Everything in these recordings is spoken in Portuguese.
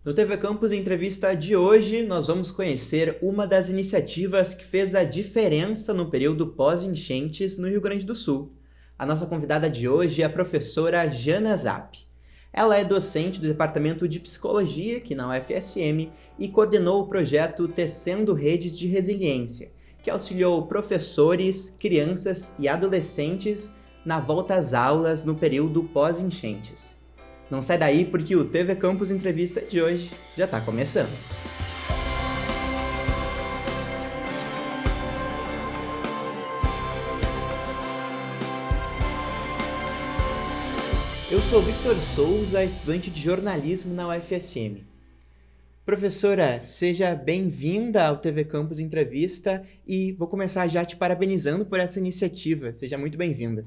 No TV Campus Entrevista de hoje, nós vamos conhecer uma das iniciativas que fez a diferença no período pós-enchentes no Rio Grande do Sul. A nossa convidada de hoje é a professora Jana Zapp. Ela é docente do Departamento de Psicologia aqui na UFSM e coordenou o projeto Tecendo Redes de Resiliência, que auxiliou professores, crianças e adolescentes na volta às aulas no período pós-enchentes. Não sai daí porque o TV Campus Entrevista de hoje já está começando. Eu sou Victor Souza, estudante de jornalismo na UFSM. Professora, seja bem-vinda ao TV Campus Entrevista e vou começar já te parabenizando por essa iniciativa. Seja muito bem-vinda.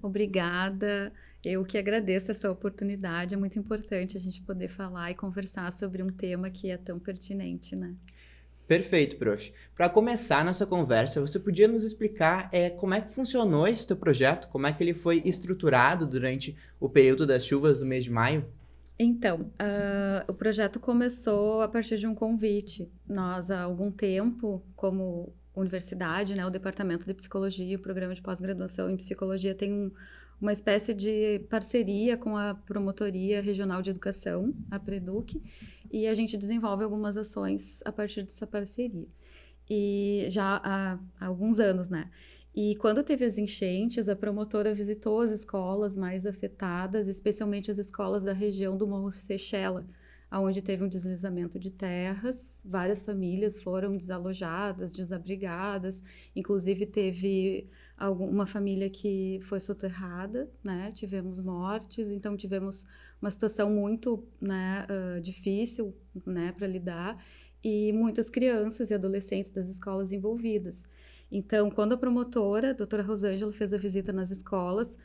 Obrigada. Eu que agradeço essa oportunidade. É muito importante a gente poder falar e conversar sobre um tema que é tão pertinente, né? Perfeito, prof. Para começar nossa conversa, você podia nos explicar como é que funcionou esse teu projeto, como é que ele foi estruturado durante o período das chuvas do mês de maio? Então, o projeto começou a partir de um convite. Nós, há algum tempo, como universidade, né, o Departamento de Psicologia e o Programa de Pós-Graduação em Psicologia tem uma espécie de parceria com a Promotoria Regional de Educação, a PREDUC, e a gente desenvolve algumas ações a partir dessa parceria. E já há alguns anos, né? E quando teve as enchentes, a promotora visitou as escolas mais afetadas, especialmente as escolas da região do Morro Seychella, onde teve um deslizamento de terras, várias famílias foram desalojadas, desabrigadas, inclusive teve uma família que foi soterrada, né? Tivemos mortes, então tivemos uma situação muito, né, difícil, né, para lidar, e muitas crianças e adolescentes das escolas envolvidas. Então, quando a promotora, a doutora Rosângela, fez a visita nas escolas,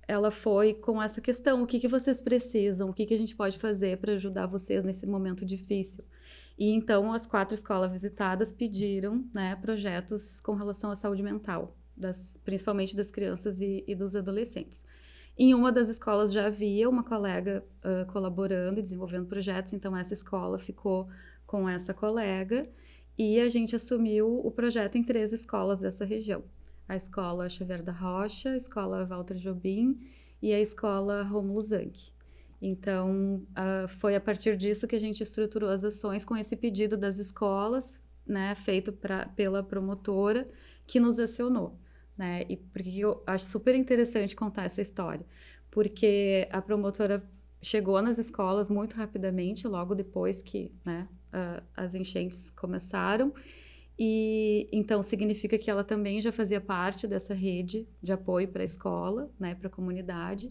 ela foi com essa questão: o que vocês precisam, o que a gente pode fazer para ajudar vocês nesse momento difícil? E então as 4 escolas visitadas pediram, né, projetos com relação à saúde mental, principalmente das crianças e dos adolescentes. Em uma das escolas já havia uma colega colaborando e desenvolvendo projetos, então essa escola ficou com essa colega e a gente assumiu o projeto em 3 escolas dessa região. A Escola Xavier da Rocha, a Escola Walter Jobim e a Escola Rômulo Zanck. Então, foi a partir disso que a gente estruturou as ações com esse pedido das escolas, né, feito pela promotora, que nos acionou, né? E porque eu acho super interessante contar essa história, porque a promotora chegou nas escolas muito rapidamente, logo depois que, né, as enchentes começaram, e então significa que ela também já fazia parte dessa rede de apoio para a escola, né, para a comunidade.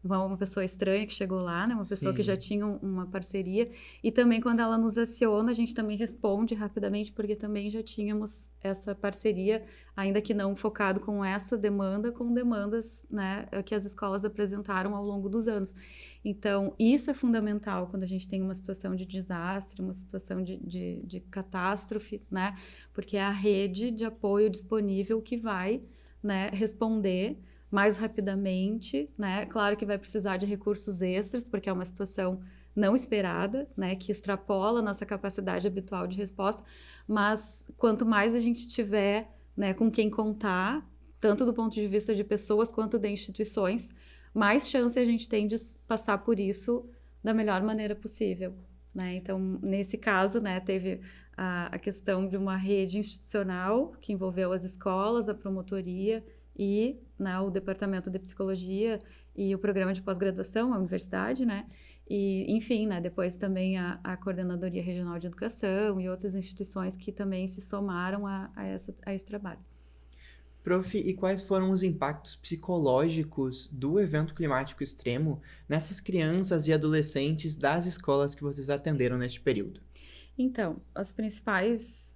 Não é uma pessoa estranha que chegou lá, né, uma pessoa Sim. que já tinha uma parceria. E também quando ela nos aciona, a gente também responde rapidamente, porque também já tínhamos essa parceria, ainda que não focado com essa demanda, com demandas, né, que as escolas apresentaram ao longo dos anos. Então, isso é fundamental quando a gente tem uma situação de desastre, uma situação de catástrofe, né? Porque é a rede de apoio disponível que vai, né, responder mais rapidamente, né? Claro que vai precisar de recursos extras, porque é uma situação não esperada, né, que extrapola a nossa capacidade habitual de resposta, mas quanto mais a gente tiver, né, com quem contar, tanto do ponto de vista de pessoas quanto de instituições, mais chance a gente tem de passar por isso da melhor maneira possível, né? Então, nesse caso, né, teve a questão de uma rede institucional que envolveu as escolas, a promotoria e, né, o Departamento de Psicologia e o Programa de Pós-Graduação, a universidade, né? E, enfim, né, depois também a Coordenadoria Regional de Educação e outras instituições que também se somaram a esse trabalho. Prof, e quais foram os impactos psicológicos do evento climático extremo nessas crianças e adolescentes das escolas que vocês atenderam neste período? Então, os principais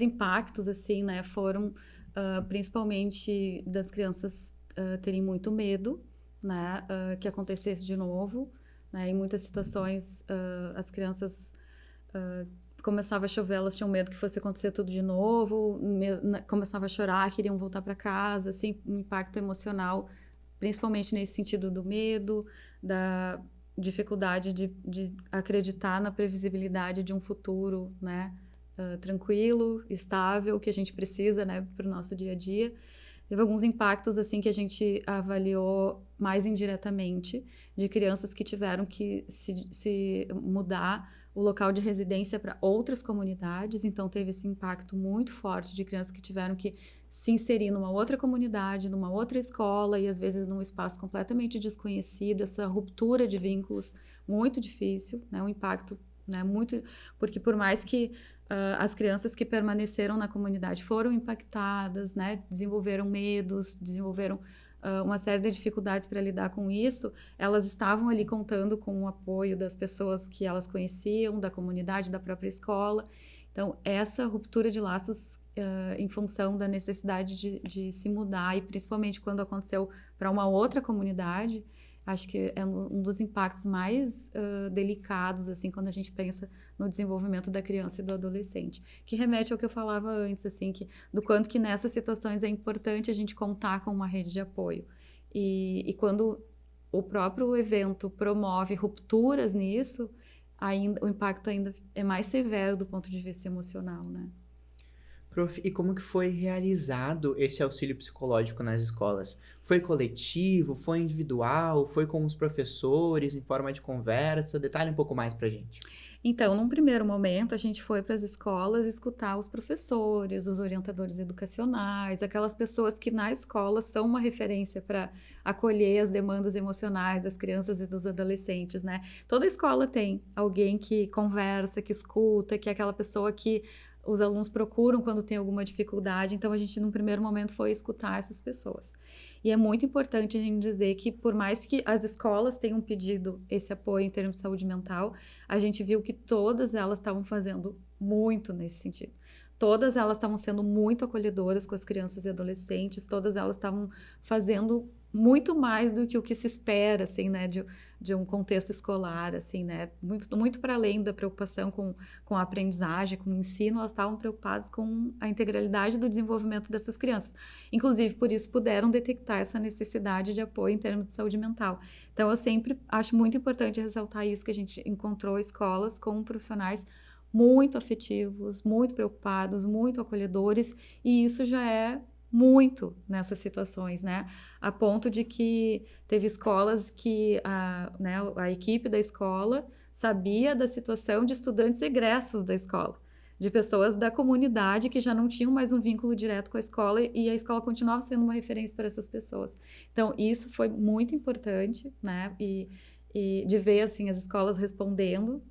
impactos, assim, né, foram principalmente das crianças terem muito medo, né, que acontecesse de novo, né, em muitas situações as crianças começava a chover, elas tinham medo que fosse acontecer tudo de novo, começava a chorar, queriam voltar para casa, assim, um impacto emocional, principalmente nesse sentido do medo, dificuldade de acreditar na previsibilidade de um futuro, né, tranquilo, estável, que a gente precisa, né, para o nosso dia a dia. Teve alguns impactos, assim, que a gente avaliou mais indiretamente, de crianças que tiveram que se mudar o local de residência para outras comunidades. Então, teve esse impacto muito forte de crianças que tiveram que se inserir numa outra comunidade, numa outra escola, e às vezes num espaço completamente desconhecido, essa ruptura de vínculos muito difícil, né? Um impacto, né, muito... Porque por mais que as crianças que permaneceram na comunidade foram impactadas, né? Desenvolveram medos, desenvolveram uma série de dificuldades para lidar com isso, elas estavam ali contando com o apoio das pessoas que elas conheciam, da comunidade, da própria escola. Então, essa ruptura de laços em função da necessidade de se mudar, e principalmente quando aconteceu para uma outra comunidade, acho que é um dos impactos mais delicados, assim, quando a gente pensa no desenvolvimento da criança e do adolescente, que remete ao que eu falava antes, assim, do quanto que nessas situações é importante a gente contar com uma rede de apoio. E quando o próprio evento promove rupturas nisso, o impacto ainda é mais severo do ponto de vista emocional, né? Prof, e como que foi realizado esse auxílio psicológico nas escolas? Foi coletivo, foi individual, foi com os professores, em forma de conversa? Detalhe um pouco mais pra gente. Então, num primeiro momento, a gente foi para as escolas escutar os professores, os orientadores educacionais, aquelas pessoas que na escola são uma referência para acolher as demandas emocionais das crianças e dos adolescentes, né? Toda escola tem alguém que conversa, que escuta, que é aquela pessoa que os alunos procuram quando tem alguma dificuldade. Então, a gente, num primeiro momento, foi escutar essas pessoas. E é muito importante a gente dizer que, por mais que as escolas tenham pedido esse apoio em termos de saúde mental, a gente viu que todas elas estavam fazendo muito nesse sentido. Todas elas estavam sendo muito acolhedoras com as crianças e adolescentes, todas elas estavam fazendo muito mais do que o que se espera, assim, né, de um contexto escolar, assim, né, muito para além da preocupação com a aprendizagem, com o ensino, elas estavam preocupadas com a integralidade do desenvolvimento dessas crianças. Inclusive, por isso, puderam detectar essa necessidade de apoio em termos de saúde mental. Então, eu sempre acho muito importante ressaltar isso, que a gente encontrou escolas com profissionais muito afetivos, muito preocupados, muito acolhedores, e isso já é muito nessas situações, né? A ponto de que teve escolas que a equipe da escola sabia da situação de estudantes egressos da escola, de pessoas da comunidade que já não tinham mais um vínculo direto com a escola, e a escola continuava sendo uma referência para essas pessoas. Então, isso foi muito importante, né? E de ver, assim, as escolas respondendo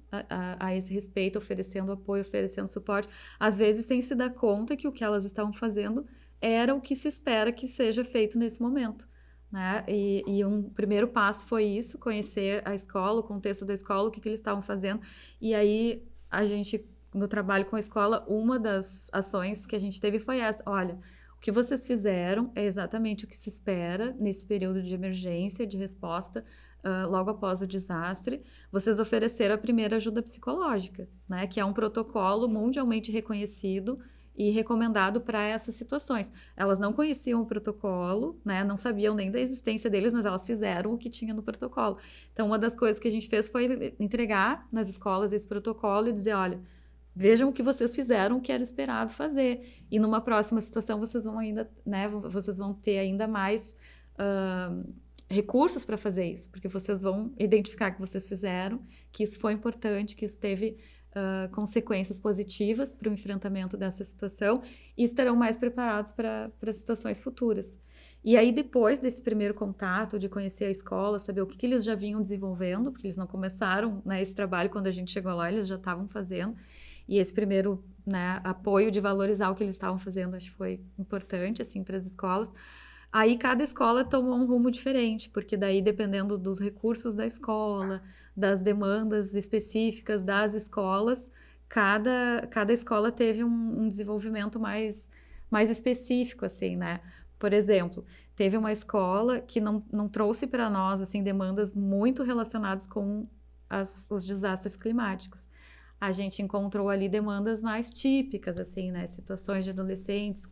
a esse respeito, oferecendo apoio, oferecendo suporte, às vezes sem se dar conta que o que elas estavam fazendo era o que se espera que seja feito nesse momento, né? E um primeiro passo foi isso, conhecer a escola, o contexto da escola, o que eles estavam fazendo. E aí, a gente, no trabalho com a escola, uma das ações que a gente teve foi essa: olha, o que vocês fizeram é exatamente o que se espera nesse período de emergência, de resposta, logo após o desastre. Vocês ofereceram a primeira ajuda psicológica, né? Que é um protocolo mundialmente reconhecido e recomendado para essas situações. Elas não conheciam o protocolo, né? Não sabiam nem da existência deles, mas elas fizeram o que tinha no protocolo. Então, uma das coisas que a gente fez foi entregar nas escolas esse protocolo e dizer: olha, vejam o que vocês fizeram, o que era esperado fazer. E numa próxima situação vocês vão ainda, né? Vocês vão ter ainda mais recursos para fazer isso, porque vocês vão identificar que vocês fizeram, que isso foi importante, que isso teve consequências positivas para o enfrentamento dessa situação, e estarão mais preparados para situações futuras. E aí, depois desse primeiro contato, de conhecer a escola, saber o que eles já vinham desenvolvendo, porque eles não começaram, né, esse trabalho quando a gente chegou lá, eles já estavam fazendo, e esse primeiro, né, apoio de valorizar o que eles estavam fazendo, acho que foi importante, assim, para as escolas. Aí cada escola tomou um rumo diferente, porque daí, dependendo dos recursos da escola, das demandas específicas das escolas, cada escola teve um desenvolvimento mais específico, assim, né? Por exemplo, teve uma escola que não trouxe para nós, assim, demandas muito relacionadas com os desastres climáticos. A gente encontrou ali demandas mais típicas, assim, né? Situações de adolescentes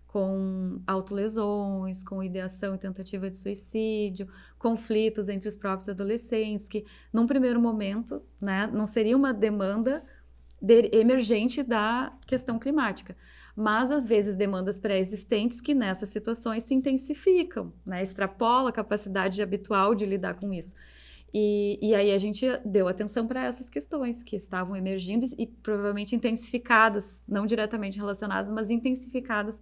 com autolesões, com ideação e tentativa de suicídio, conflitos entre os próprios adolescentes, que num primeiro momento, né, não seria uma demanda emergente da questão climática, mas às vezes demandas pré-existentes que nessas situações se intensificam, né, extrapola a capacidade habitual de lidar com isso. E aí a gente deu atenção para essas questões que estavam emergindo e provavelmente intensificadas, não diretamente relacionadas, mas intensificadas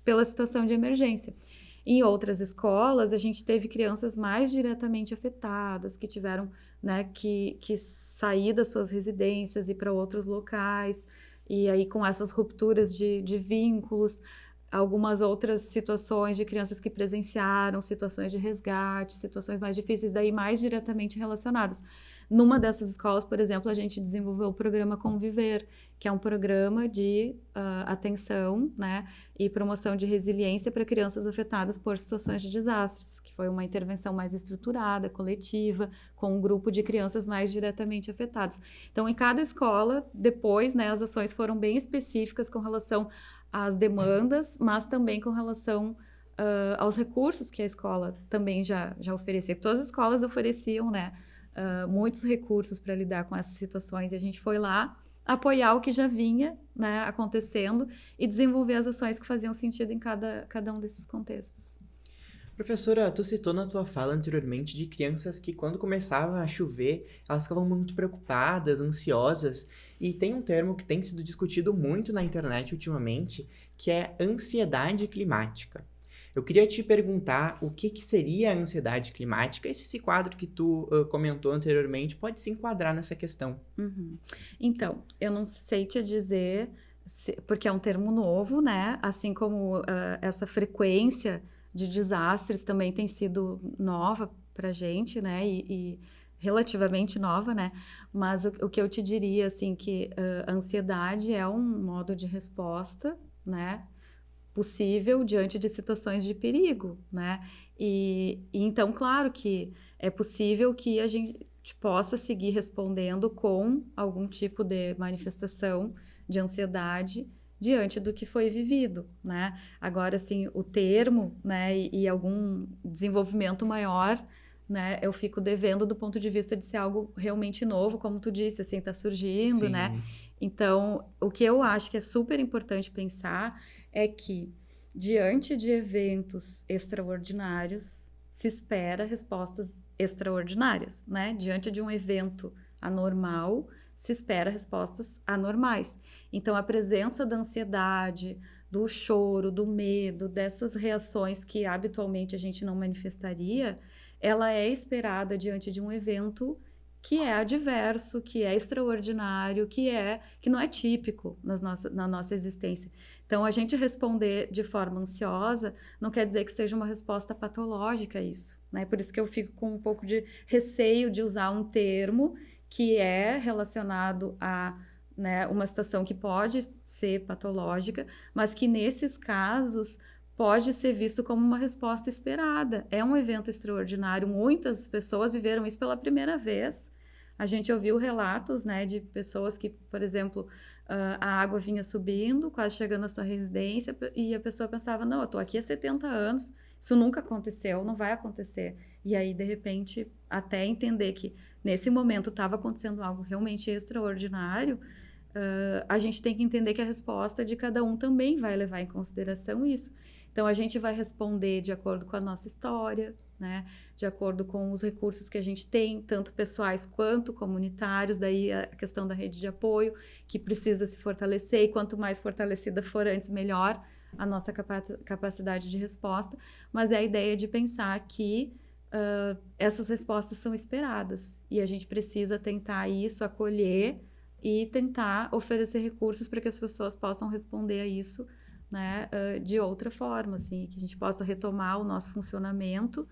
pela situação de emergência. Em outras escolas, a gente teve crianças mais diretamente afetadas, que tiveram, né, que sair das suas residências e ir para outros locais, e aí com essas rupturas de vínculos, algumas outras situações de crianças que presenciaram situações de resgate, situações mais difíceis, daí mais diretamente relacionadas. Numa dessas escolas, por exemplo, a gente desenvolveu o programa Conviver, que é um programa de atenção, né, e promoção de resiliência para crianças afetadas por situações de desastres, que foi uma intervenção mais estruturada, coletiva, com um grupo de crianças mais diretamente afetadas. Então, em cada escola, depois, né, as ações foram bem específicas com relação às demandas, mas também com relação aos recursos que a escola também já oferecia. Todas as escolas ofereciam, né, muitos recursos para lidar com essas situações, e a gente foi lá apoiar o que já vinha, né, acontecendo e desenvolver as ações que faziam sentido em cada um desses contextos. Professora, tu citou na tua fala anteriormente de crianças que quando começava a chover, elas ficavam muito preocupadas, ansiosas, e tem um termo que tem sido discutido muito na internet ultimamente, que é ansiedade climática. Eu queria te perguntar o que seria a ansiedade climática e se esse quadro que tu comentou anteriormente pode se enquadrar nessa questão. Uhum. Então, eu não sei te dizer, porque é um termo novo, né? Assim como essa frequência de desastres também tem sido nova para a gente, né? E relativamente nova, né? Mas o que eu te diria, assim, que a ansiedade é um modo de resposta, né, possível diante de situações de perigo, né? E então, claro que é possível que a gente possa seguir respondendo com algum tipo de manifestação de ansiedade diante do que foi vivido, né? Agora, assim, o termo, né, e algum desenvolvimento maior, né, eu fico devendo do ponto de vista de ser algo realmente novo, como tu disse, assim, tá surgindo, né? Sim. Então, o que eu acho que é super importante pensar é que, diante de eventos extraordinários, se espera respostas extraordinárias, né? Diante de um evento anormal, se espera respostas anormais. Então, a presença da ansiedade, do choro, do medo, dessas reações que habitualmente a gente não manifestaria, ela é esperada diante de um evento que é adverso, que é extraordinário, que não é típico na nossa existência. Então, a gente responder de forma ansiosa não quer dizer que seja uma resposta patológica a isso, né? Por isso que eu fico com um pouco de receio de usar um termo que é relacionado a, né, uma situação que pode ser patológica, mas que nesses casos pode ser visto como uma resposta esperada. É um evento extraordinário, muitas pessoas viveram isso pela primeira vez. A gente ouviu relatos, né, de pessoas que, por exemplo, a água vinha subindo, quase chegando à sua residência, e a pessoa pensava, não, eu estou aqui há 70 anos, isso nunca aconteceu, não vai acontecer. E aí, de repente, até entender que nesse momento estava acontecendo algo realmente extraordinário, a gente tem que entender que a resposta de cada um também vai levar em consideração isso. Então, a gente vai responder de acordo com a nossa história, né? De acordo com os recursos que a gente tem, tanto pessoais quanto comunitários, daí a questão da rede de apoio, que precisa se fortalecer, e quanto mais fortalecida for antes, melhor a nossa capacidade de resposta. Mas é a ideia de pensar que essas respostas são esperadas, e a gente precisa tentar isso, acolher e tentar oferecer recursos para que as pessoas possam responder a isso, né, de outra forma, assim, que a gente possa retomar o nosso funcionamento,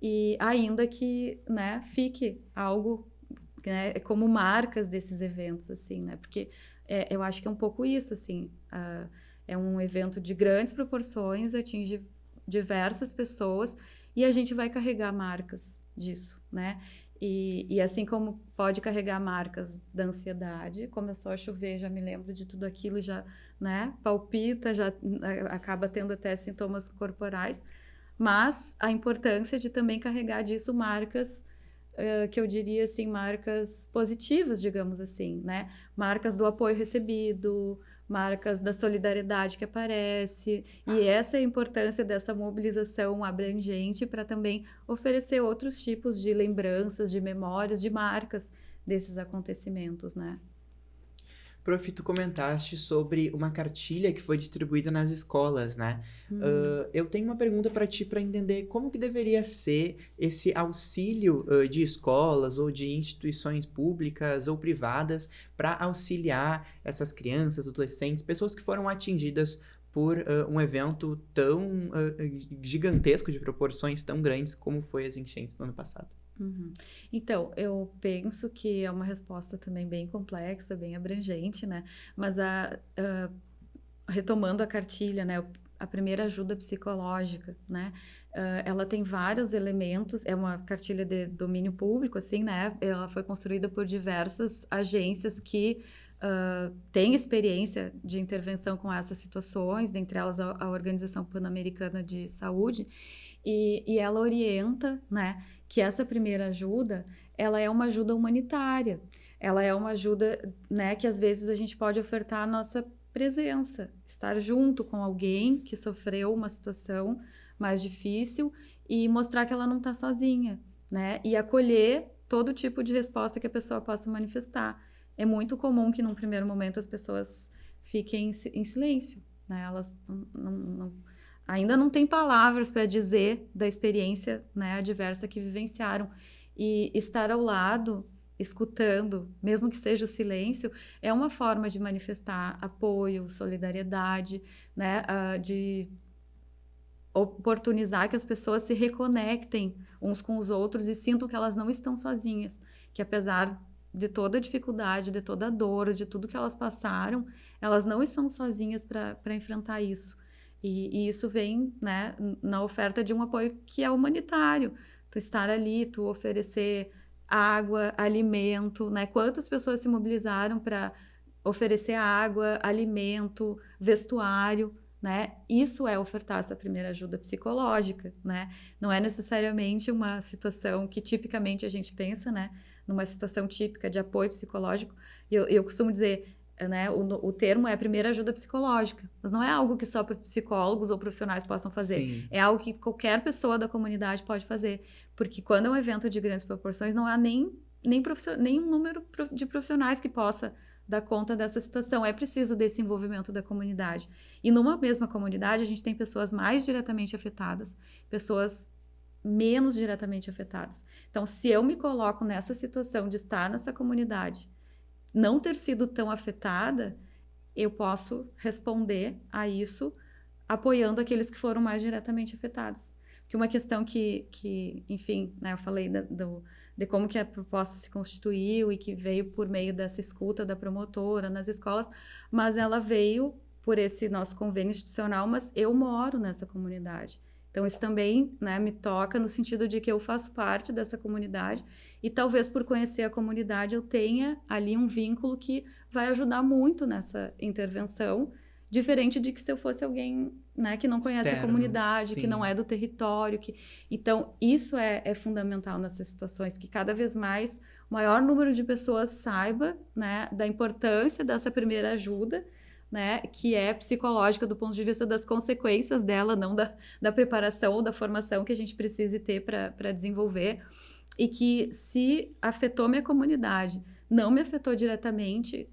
e ainda que, né, fique algo, né, como marcas desses eventos, assim, né, porque eu acho que é um pouco isso, assim, é um evento de grandes proporções, atinge diversas pessoas, e a gente vai carregar marcas disso, né, E assim como pode carregar marcas da ansiedade, começou a chover, já me lembro de tudo aquilo, já, né, palpita, já acaba tendo até sintomas corporais, mas a importância de também carregar disso marcas que eu diria assim, marcas positivas, digamos assim, né? Marcas do apoio recebido, marcas da solidariedade que aparece, e essa é a importância dessa mobilização abrangente para também oferecer outros tipos de lembranças, de memórias, de marcas desses acontecimentos, né? Prof, tu comentaste sobre uma cartilha que foi distribuída nas escolas, né? Eu tenho uma pergunta para ti para entender como que deveria ser esse auxílio de escolas ou de instituições públicas ou privadas para auxiliar essas crianças, adolescentes, pessoas que foram atingidas por um evento tão gigantesco, de proporções tão grandes como foi as enchentes do ano passado. Uhum. Então, eu penso que é uma resposta também bem complexa, bem abrangente, né? Mas retomando a cartilha, né? A primeira ajuda psicológica, né? Ela tem vários elementos, é uma cartilha de domínio público, assim, né? Ela foi construída por diversas agências que têm experiência de intervenção com essas situações, dentre elas a Organização Pan-Americana de Saúde, e ela orienta, né, que essa primeira ajuda, ela é uma ajuda humanitária, ela é uma ajuda, né, que às vezes a gente pode ofertar a nossa presença, estar junto com alguém que sofreu uma situação mais difícil e mostrar que ela não está sozinha, né, e acolher todo tipo de resposta que a pessoa possa manifestar. É muito comum que num primeiro momento as pessoas fiquem em silêncio, né, elas ainda não têm palavras para dizer da experiência, né, adversa que vivenciaram. E estar ao lado, escutando, mesmo que seja o silêncio, é uma forma de manifestar apoio, solidariedade, né, de oportunizar que as pessoas se reconectem uns com os outros e sintam que elas não estão sozinhas, que apesar de toda a dificuldade, de toda a dor, de tudo que elas passaram, elas não estão sozinhas para enfrentar isso. E isso vem, né, na oferta de um apoio que é humanitário. Tu estar ali, tu oferecer água, alimento, né? Quantas pessoas se mobilizaram para oferecer água, alimento, vestuário, né? Isso é ofertar essa primeira ajuda psicológica, né? Não é necessariamente uma situação que tipicamente a gente pensa, né? Numa situação típica de apoio psicológico. Eu costumo dizer, né, o termo é primeira ajuda psicológica, mas não é algo que só psicólogos ou profissionais possam fazer. Sim. É algo que qualquer pessoa da comunidade pode fazer, porque quando é um evento de grandes proporções, não há nem um número de profissionais que possa dar conta dessa situação. É preciso desse envolvimento da comunidade. E numa mesma comunidade, a gente tem pessoas mais diretamente afetadas, pessoas menos diretamente afetadas. Então, se eu me coloco nessa situação de estar nessa comunidade, não ter sido tão afetada, eu posso responder a isso apoiando aqueles que foram mais diretamente afetados. Porque uma questão que enfim, né, eu falei de como que a proposta se constituiu e que veio por meio dessa escuta da promotora nas escolas, mas ela veio por esse nosso convênio institucional, mas eu moro nessa comunidade. Então, isso também, né, me toca no sentido de que eu faço parte dessa comunidade e talvez por conhecer a comunidade eu tenha ali um vínculo que vai ajudar muito nessa intervenção, diferente de que se eu fosse alguém, né, que não conhece Externo, a comunidade, sim. que não é do território. Então, isso é fundamental nessas situações, que cada vez mais o maior número de pessoas saiba, né, da importância dessa primeira ajuda, né, que é psicológica do ponto de vista das consequências dela, não da preparação ou da formação que a gente precise ter para desenvolver, e que se afetou minha comunidade, não me afetou diretamente,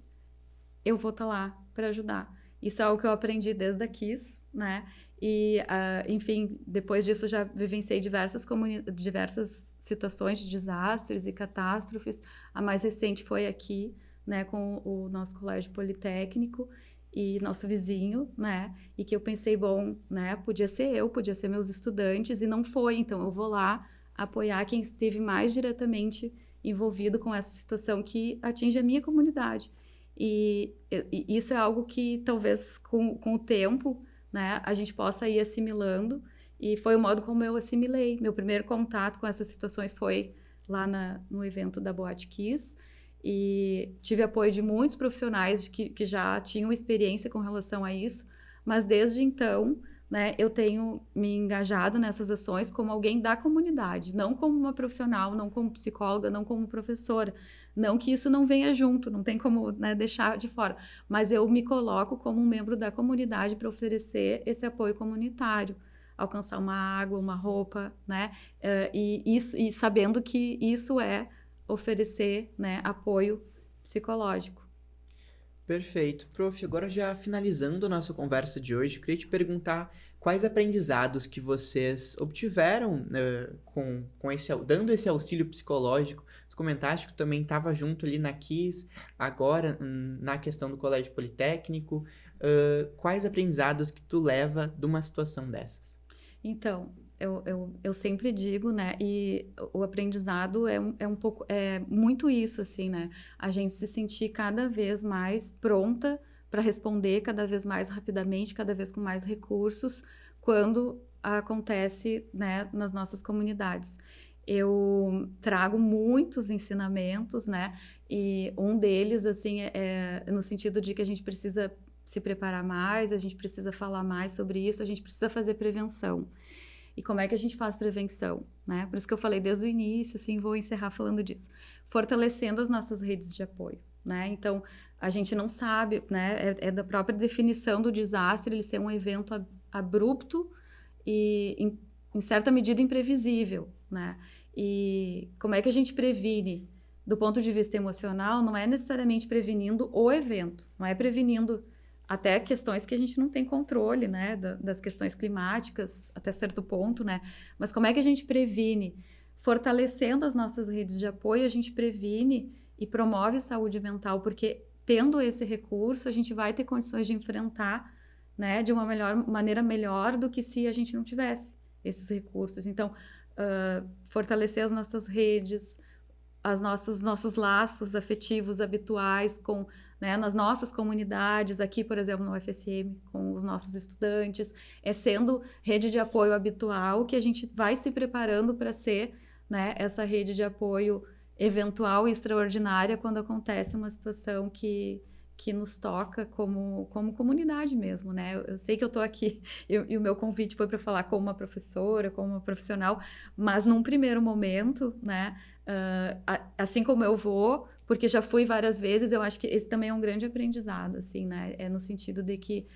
eu vou estar lá para ajudar. Isso é algo que eu aprendi desde a KISS, né, e, enfim, depois disso já vivenciei diversas situações de desastres e catástrofes. A mais recente foi aqui, né, com o nosso colégio politécnico, e nosso vizinho, né, e que eu pensei, bom, né, podia ser meus estudantes, e não foi, então eu vou lá apoiar quem esteve mais diretamente envolvido com essa situação que atinge a minha comunidade. E isso é algo que talvez com o tempo, né, a gente possa ir assimilando, e foi o modo como eu assimilei. Meu primeiro contato com essas situações foi lá no evento da Boate Kiss, e tive apoio de muitos profissionais que já tinham experiência com relação a isso, mas desde então, né, eu tenho me engajado nessas ações como alguém da comunidade, não como uma profissional, não como psicóloga, não como professora. Não que isso não venha junto, não tem como, né, deixar de fora, mas eu me coloco como um membro da comunidade para oferecer esse apoio comunitário, alcançar uma água, uma roupa, né, e sabendo que isso é oferecer, né, apoio psicológico. Perfeito. Prof, agora já finalizando a nossa conversa de hoje, eu queria te perguntar quais aprendizados que vocês obtiveram dando esse auxílio psicológico. Você comentaste que também estava junto ali na KISS, agora na questão do Colégio Politécnico. Quais aprendizados que tu leva de uma situação dessas? Então, eu sempre digo, né, e o aprendizado é muito isso, assim, né, a gente se sentir cada vez mais pronta para responder cada vez mais rapidamente, cada vez com mais recursos, quando acontece, né, nas nossas comunidades. Eu trago muitos ensinamentos, né, e um deles, assim, é no sentido de que a gente precisa se preparar mais, a gente precisa falar mais sobre isso, a gente precisa fazer prevenção. E como é que a gente faz prevenção, né? Por isso que eu falei desde o início, assim, vou encerrar falando disso. Fortalecendo as nossas redes de apoio, né? Então, a gente não sabe, né? É da própria definição do desastre ele ser um evento abrupto e, em certa medida, imprevisível, né? E como é que a gente previne? Do ponto de vista emocional, não é necessariamente prevenindo o evento, não é prevenindo até questões que a gente não tem controle, né, das questões climáticas, até certo ponto, né, mas como é que a gente previne? Fortalecendo as nossas redes de apoio, a gente previne e promove saúde mental, porque tendo esse recurso, a gente vai ter condições de enfrentar, né, de uma maneira melhor do que se a gente não tivesse esses recursos. Então, fortalecer as nossas redes, nossos laços afetivos habituais com, né, nas nossas comunidades, aqui, por exemplo, no UFSM, com os nossos estudantes, sendo rede de apoio habitual que a gente vai se preparando para ser, né, essa rede de apoio eventual e extraordinária quando acontece uma situação que nos toca como comunidade mesmo, né? Eu sei que eu estou aqui e o meu convite foi para falar como uma professora, como uma profissional, mas num primeiro momento, né? Assim como eu vou, porque já fui várias vezes, eu acho que esse também é um grande aprendizado, assim, né? É no sentido de que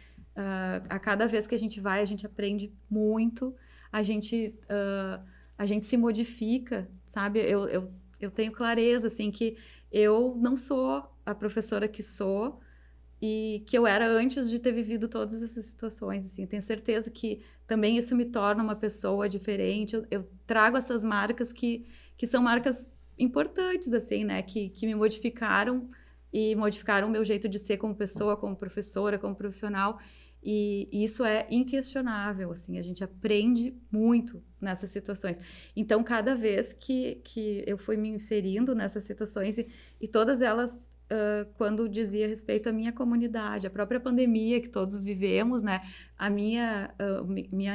a cada vez que a gente vai, a gente aprende muito, a gente se modifica, sabe? Eu tenho clareza, assim, que eu não sou a professora que sou e que eu era antes de ter vivido todas essas situações, assim. Tenho certeza que também isso me torna uma pessoa diferente. Eu trago essas marcas que são marcas importantes, assim, né? Que me modificaram e modificaram o meu jeito de ser como pessoa, como professora, como profissional. E isso é inquestionável, assim, a gente aprende muito nessas situações. Então, cada vez que eu fui me inserindo nessas situações, e todas elas, quando dizia respeito à minha comunidade, a própria pandemia que todos vivemos, né? A minha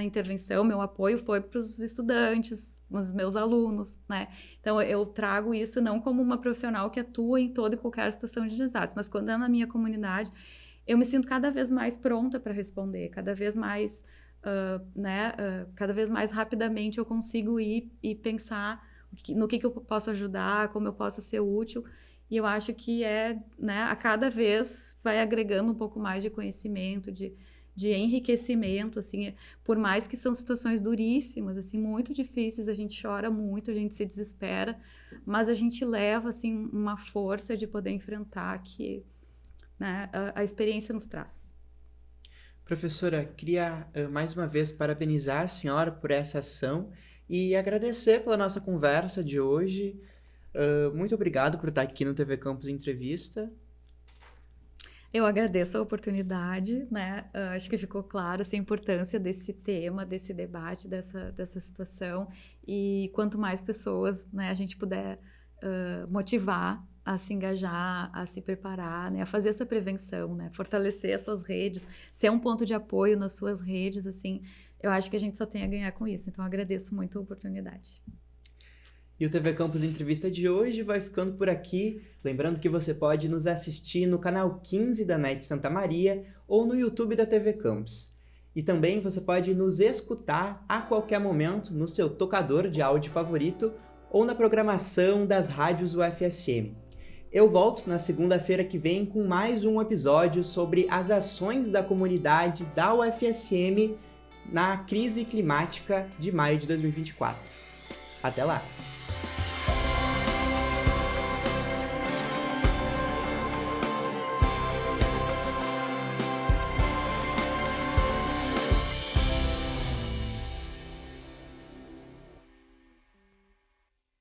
intervenção, meu apoio foi para os estudantes, os meus alunos, né? Então, eu trago isso não como uma profissional que atua em toda e qualquer situação de desastre, mas quando é na minha comunidade, eu me sinto cada vez mais pronta para responder, cada vez mais, cada vez mais rapidamente eu consigo ir e pensar no que eu posso ajudar, como eu posso ser útil. E eu acho que né, a cada vez vai agregando um pouco mais de conhecimento, de enriquecimento, assim, por mais que são situações duríssimas, assim, muito difíceis, a gente chora muito, a gente se desespera, mas a gente leva, assim, uma força de poder enfrentar que, né, a experiência nos traz. Professora, queria mais uma vez parabenizar a senhora por essa ação e agradecer pela nossa conversa de hoje. Muito obrigado por estar aqui no TV Campus Entrevista. Eu agradeço a oportunidade, né? Acho que ficou claro assim, a importância desse tema, desse debate, dessa situação. E quanto mais pessoas, né, a gente puder motivar a se engajar, a se preparar, né, a fazer essa prevenção, né, fortalecer as suas redes, ser um ponto de apoio nas suas redes, assim, eu acho que a gente só tem a ganhar com isso. Então, eu agradeço muito a oportunidade. E o TV Campus Entrevista de hoje vai ficando por aqui. Lembrando que você pode nos assistir no canal 15 da NET Santa Maria ou no YouTube da TV Campus. E também você pode nos escutar a qualquer momento no seu tocador de áudio favorito ou na programação das rádios UFSM. Eu volto na segunda-feira que vem com mais um episódio sobre as ações da comunidade da UFSM na crise climática de maio de 2024. Até lá!